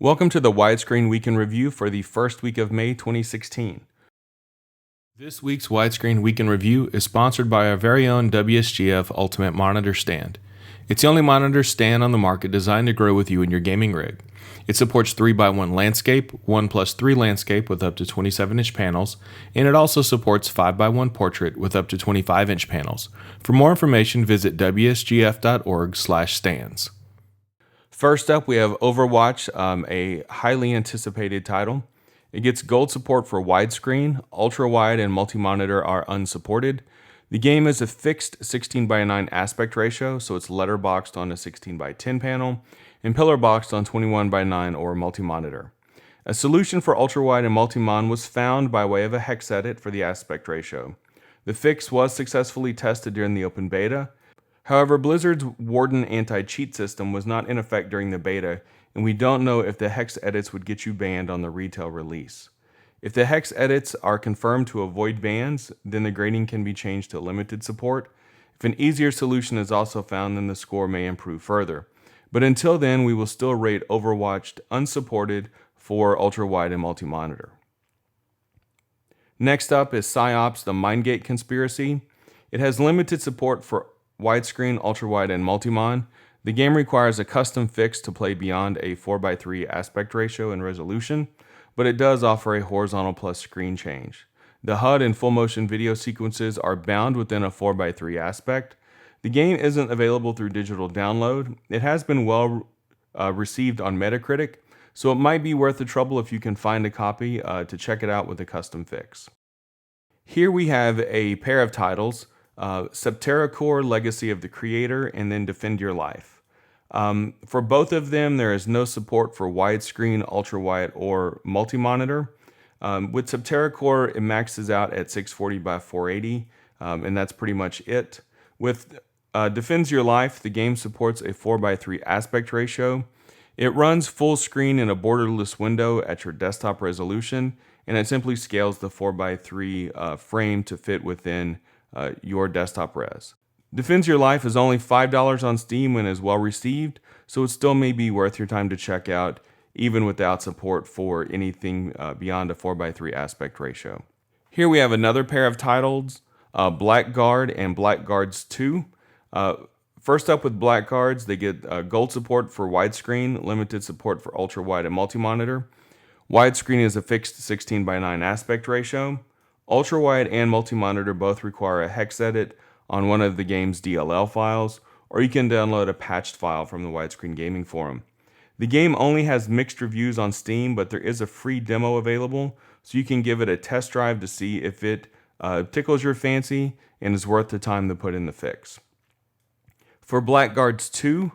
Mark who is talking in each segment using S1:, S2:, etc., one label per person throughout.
S1: Welcome to the Widescreen Week in Review for the first week of May 2016. This week's Widescreen Week in Review is sponsored by our very own WSGF Ultimate Monitor Stand. It's the only monitor stand on the market designed to grow with you in your gaming rig. It supports 3x1 landscape, 1+3 landscape with up to 27-inch panels, and it also supports 5x1 portrait with up to 25-inch panels. For more information, visit wsgf.org/stands. First up, we have Overwatch, a highly anticipated title. It gets gold support for widescreen, ultra-wide, and multi-monitor are unsupported. The game is a fixed 16:9 aspect ratio, so it's letterboxed on a 16:10 panel, and pillar-boxed on 21:9 or multi-monitor. A solution for ultra-wide and multi-mon was found by way of a hex edit for the aspect ratio. The fix was successfully tested during the open beta. However, Blizzard's Warden anti-cheat system was not in effect during the beta, and we don't know if the hex edits would get you banned on the retail release. If the hex edits are confirmed to avoid bans, then the grading can be changed to limited support. If an easier solution is also found, then the score may improve further. But until then, we will still rate Overwatch unsupported for ultra-wide and multi-monitor. Next up is Psi-Ops, the Mindgate conspiracy. It has limited support for widescreen, ultra-wide, and multi-mon. The game requires a custom fix to play beyond a 4:3 aspect ratio and resolution, but it does offer a horizontal plus screen change. The HUD and full motion video sequences are bound within a 4:3 aspect. The game isn't available through digital download. It has been well received on Metacritic, so it might be worth the trouble if you can find a copy to check it out with a custom fix. Here we have a pair of titles. Septerra Core, Legacy of the Creator, and then Defend Your Life. For both of them, there is no support for widescreen, ultra-wide, or multi-monitor. With Septerra Core, it maxes out at 640 by 480, and that's pretty much it. With Defends Your Life, the game supports a 4:3 aspect ratio. It runs full screen in a borderless window at your desktop resolution, and it simply scales the 4:3 frame to fit within your desktop res. Defends Your Life is only $5 on Steam and is well received, so it still may be worth your time to check out, even without support for anything beyond a 4:3 aspect ratio. Here we have another pair of titles, Blackguard and Blackguards 2. First up with Blackguards, they get gold support for widescreen, limited support for ultra-wide and multi-monitor. Widescreen is a fixed 16:9 aspect ratio. Ultra-wide and multi-monitor both require a hex edit on one of the game's DLL files, or you can download a patched file from the Widescreen Gaming Forum. The game only has mixed reviews on Steam, but there is a free demo available, so you can give it a test drive to see if it tickles your fancy and is worth the time to put in the fix. For Blackguards 2,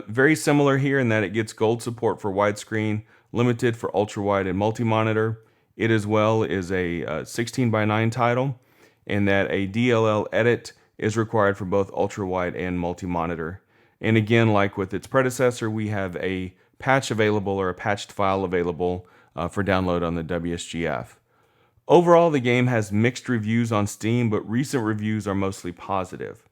S1: very similar here in that it gets gold support for widescreen, limited for ultra-wide and multi-monitor. It as well is a 16:9 title, and that a DLL edit is required for both ultra-wide and multi-monitor. And again, like with its predecessor, we have a patch available or a patched file available for download on the WSGF. Overall, the game has mixed reviews on Steam, but recent reviews are mostly positive.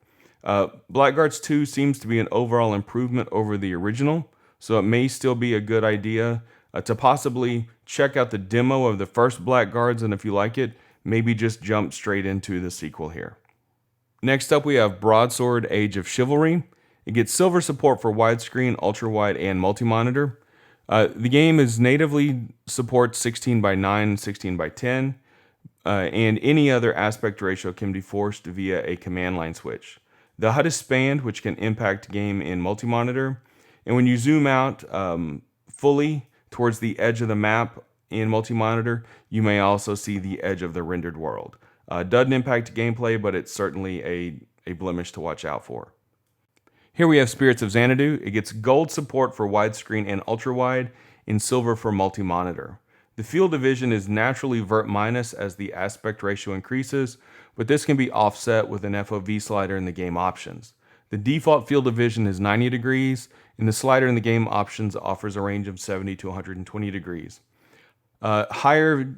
S1: Blackguards 2 seems to be an overall improvement over the original, so it may still be a good idea to possibly check out the demo of the first Blackguards, and if you like it, maybe just jump straight into the sequel here. Next up, we have Broadsword, Age of Chivalry. It gets silver support for widescreen, ultra-wide, and multi-monitor. The game is natively supports 16:9, 16:10, and any other aspect ratio can be forced via a command line switch. The HUD is spanned, which can impact game in multi-monitor, and when you zoom out fully towards the edge of the map in multi-monitor, you may also see the edge of the rendered world. Doesn't impact gameplay, but it's certainly a blemish to watch out for. Here we have Spirits of Xanadu. It gets gold support for widescreen and ultra-wide, and silver for multi-monitor. The field division is naturally vert minus as the aspect ratio increases, but this can be offset with an FOV slider in the game options. The default field division is 90 degrees, and the slider in the game options offers a range of 70 to 120 degrees. Higher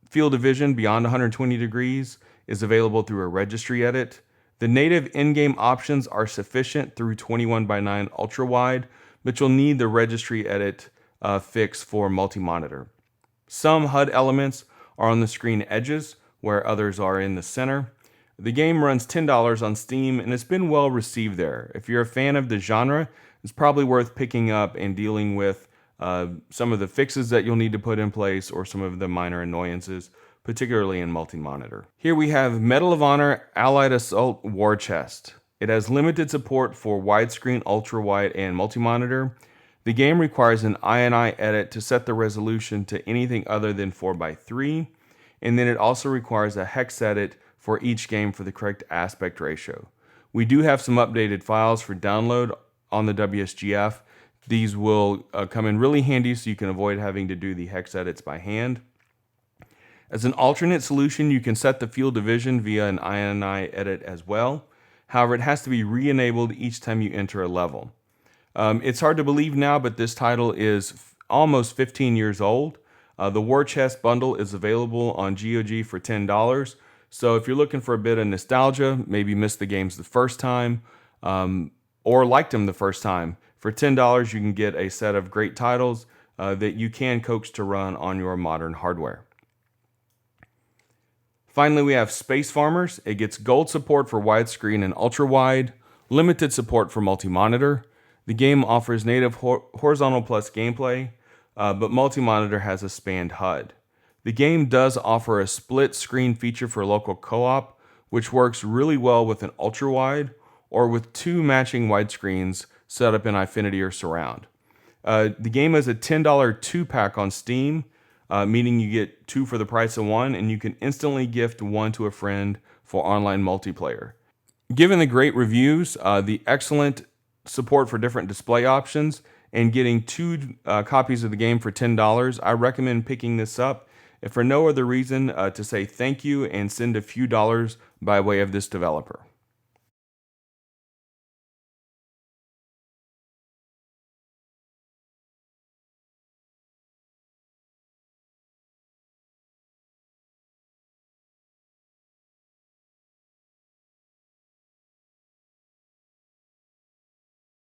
S1: field division beyond 120 degrees is available through a registry edit. The native in-game options are sufficient through 21:9 ultra-wide, but you'll need the registry edit fix for multi-monitor. Some HUD elements are on the screen edges, where others are in the center. The game runs $10 on Steam, and it's been well received there. If you're a fan of the genre, it's probably worth picking up and dealing with some of the fixes that you'll need to put in place or some of the minor annoyances, particularly in multi-monitor. Here we have Medal of Honor Allied Assault War Chest. It has limited support for widescreen, ultra-wide, and multi-monitor. The game requires an INI edit to set the resolution to anything other than 4:3, and then it also requires a hex edit for each game for the correct aspect ratio. We do have some updated files for download on the WSGF. These will come in really handy so you can avoid having to do the hex edits by hand. As an alternate solution, you can set the field of vision via an INI edit as well. However, it has to be re-enabled each time you enter a level. It's hard to believe now, but this title is almost 15 years old. The War Chest bundle is available on GOG for $10. So if you're looking for a bit of nostalgia, maybe missed the games the first time, or liked them the first time, for $10 you can get a set of great titles that you can coax to run on your modern hardware. Finally, we have Space Farmers. It gets gold support for widescreen and ultra-wide, limited support for multi-monitor. The game offers native horizontal plus gameplay, but multi-monitor has a spanned HUD. The game does offer a split screen feature for local co-op, which works really well with an ultra-wide or with two matching widescreens set up in Infinity or Surround. The game is a $10 2-pack on Steam, meaning you get two for the price of one, and you can instantly gift one to a friend for online multiplayer. Given the great reviews, the excellent support for different display options, and getting two copies of the game for $10, I recommend picking this up, if for no other reason to say thank you and send a few dollars by way of this developer.